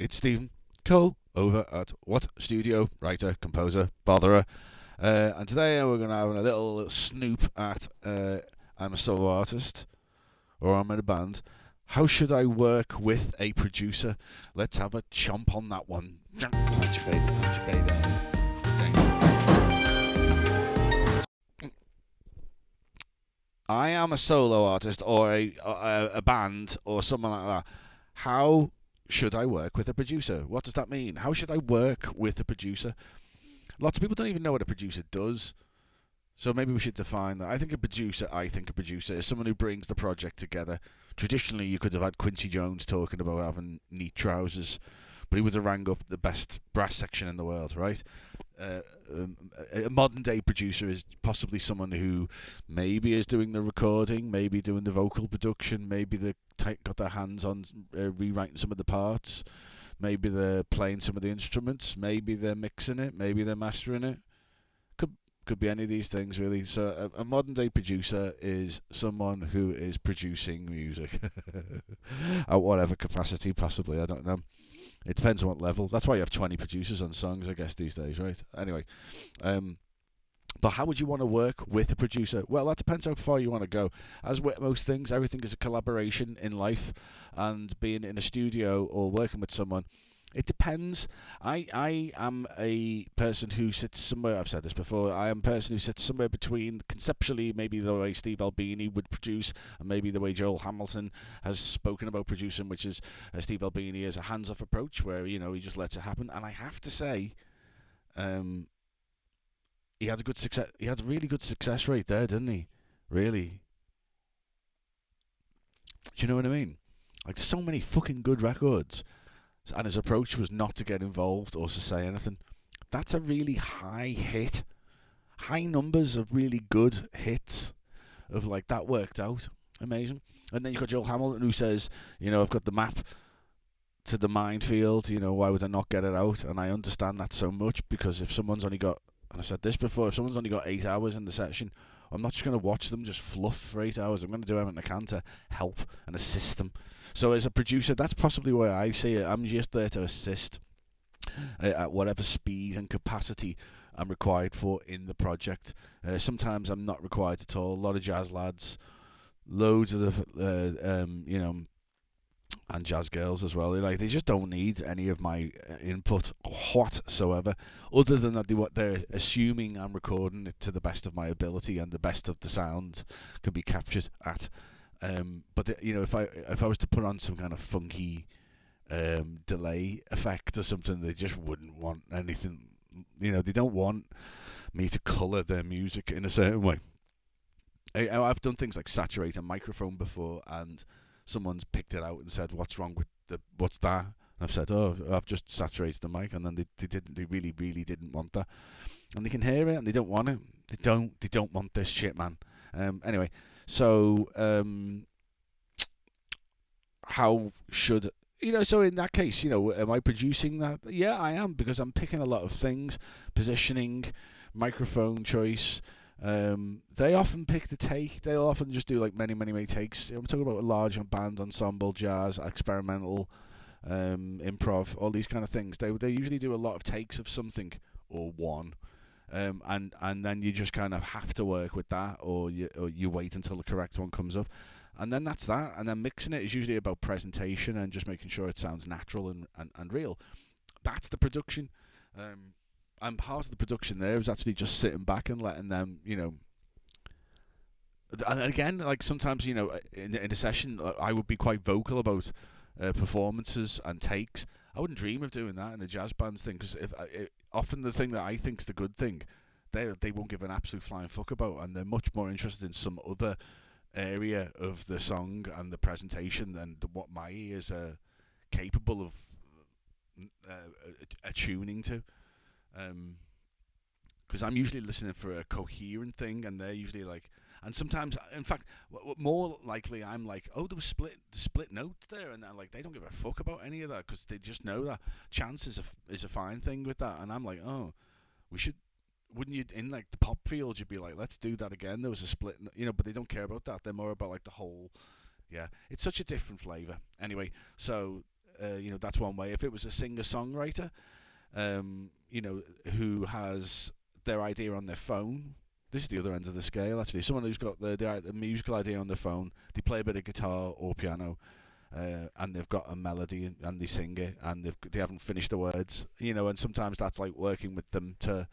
It's Stephen Cole over at What Studio, writer, composer, botherer. And today we're going to have a little snoop at I'm a solo artist or I'm in a band. How should I work with a producer? Let's have a chomp on that one. I am a solo artist or a band or something like that. How should I work with a producer? What does that mean? How should I work with a producer? Lots of people don't even know what a producer does. So maybe we should define that. I think a producer is someone who brings the project together. Traditionally, you could have had Quincy Jones talking about having neat trousers, but he would have rang up the best brass section in the world, right? Uh, a modern day producer is possibly someone who maybe is doing the recording, maybe doing the vocal production, maybe they got their hands on rewriting some of the parts, maybe they're playing some of the instruments, maybe they're mixing it, maybe they're mastering it. Could be any of these things really. So a modern day producer is someone who is producing music at whatever capacity, possibly. I don't know. It depends on what level. That's why you have 20 producers on songs, I guess, these days, right? Anyway, but how would you want to work with a producer? Well, that depends how far you want to go. As with most things, everything is a collaboration in life, and being in a studio or working with someone, it depends. I am a person who sits somewhere. I've said this before. I am a person who sits somewhere between conceptually maybe the way Steve Albini would produce, and maybe the way Joel Hamilton has spoken about producing, which is Steve Albini has a hands-off approach where he just lets it happen. And I have to say, um, he had a good success. He had a really good success rate there, didn't he? Really. Do you know what I mean? Like so many fucking good records, and his approach was not to get involved or to say anything. That's a really high hit. High numbers of really good hits of like that worked out. Amazing. And then you've got Joel Hamilton who says, I've got the map to the minefield, why would I not get it out? And I understand that so much because if someone's only got, and I said this before, if someone's only got 8 hours in the session, I'm not just going to watch them just fluff for 8 hours. I'm going to do everything I can to help and assist them. So as a producer, that's possibly where I see it. I'm just there to assist at whatever speed and capacity I'm required for in the project. Sometimes I'm not required at all. A lot of jazz lads, loads of the, and jazz girls as well. They just don't need any of my input whatsoever, other than that they're assuming I'm recording it to the best of my ability and the best of the sound can be captured at. But if I was to put on some kind of funky delay effect or something, they just wouldn't want anything. They don't want me to colour their music in a certain way. I've done things like saturate a microphone before, and someone's picked it out and said, "What's wrong with what's that?" And I've said, "Oh, I've just saturated the mic," and then they really really didn't want that, and they can hear it and they don't want it. They don't want this shit, man. Anyway, so how should so in that case, am I producing that? Yeah, I am, because I'm picking a lot of things, positioning, microphone choice. They often pick the take. They'll often just do like many takes. I'm talking about a large band, ensemble, jazz, experimental, improv, all these kind of things. They usually do a lot of takes of something or one. And then you just kind of have to work with that, or you wait until the correct one comes up, and then that's that. And then mixing it is usually about presentation and just making sure it sounds natural and real. That's the production. And part of the production there is actually just sitting back and letting them, and again, like sometimes, in a session, I would be quite vocal about performances and takes. I wouldn't dream of doing that in a jazz band's thing, because often the thing that I think's the good thing, they won't give an absolute flying fuck about, and they're much more interested in some other area of the song and the presentation than what my ears are capable of attuning to. Because I'm usually listening for a coherent thing, and they're usually like, and sometimes, in fact, more likely, I'm like, oh, there was split notes there, and they're like, they don't give a fuck about any of that because they just know that chance is a fine thing with that, and I'm like, oh, we should. Wouldn't you, in like the pop field, you'd be like, let's do that again. There was a split, but they don't care about that. They're more about like the whole. Yeah, it's such a different flavor. Anyway, so that's one way. If it was a singer-songwriter, who has their idea on their phone. This is the other end of the scale, actually. Someone who's got the musical idea on their phone, they play a bit of guitar or piano, and they've got a melody and they sing it, and they haven't finished the words, and sometimes that's like working with them to,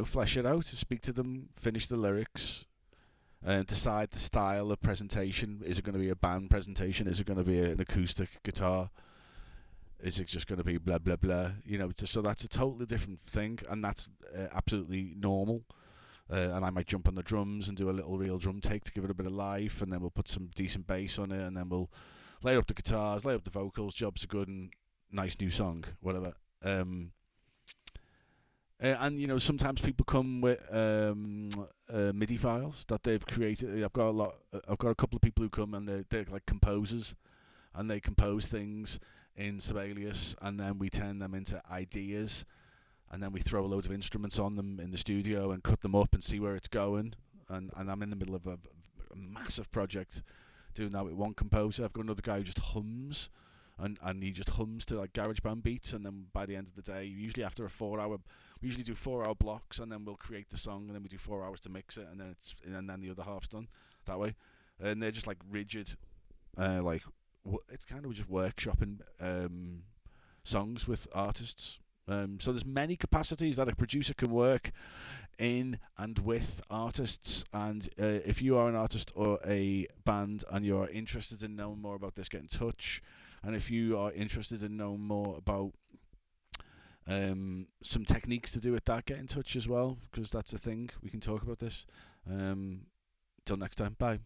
flesh it out, speak to them, finish the lyrics, decide the style of presentation. Is it going to be a band presentation? Is it going to be an acoustic guitar? Is it just going to be blah blah blah? So that's a totally different thing, and that's absolutely normal. And I might jump on the drums and do a little real drum take to give it a bit of life, and then we'll put some decent bass on it, and then we'll lay up the guitars, lay up the vocals. Jobs are good, and nice new song, whatever. And sometimes people come with MIDI files that they've created. I've got a couple of people who come, and they're like composers, and they compose things in Sibelius, and then we turn them into ideas, and then we throw a load of instruments on them in the studio and cut them up and see where it's going. And I'm in the middle of a massive project doing that with one composer. I've got another guy who just hums, and he just hums to like GarageBand beats, and then by the end of the day, usually after we usually do 4-hour blocks, and then we'll create the song, and then we do 4 hours to mix it, and then the other half's done that way. And they're just like rigid, it's kind of just workshopping songs with artists. So there's many capacities that a producer can work in and with artists. And if you are an artist or a band and you're interested in knowing more about this, get in touch. And if you are interested in knowing more about some techniques to do with that, get in touch as well, because that's a thing. We can talk about this. Till next time. Bye.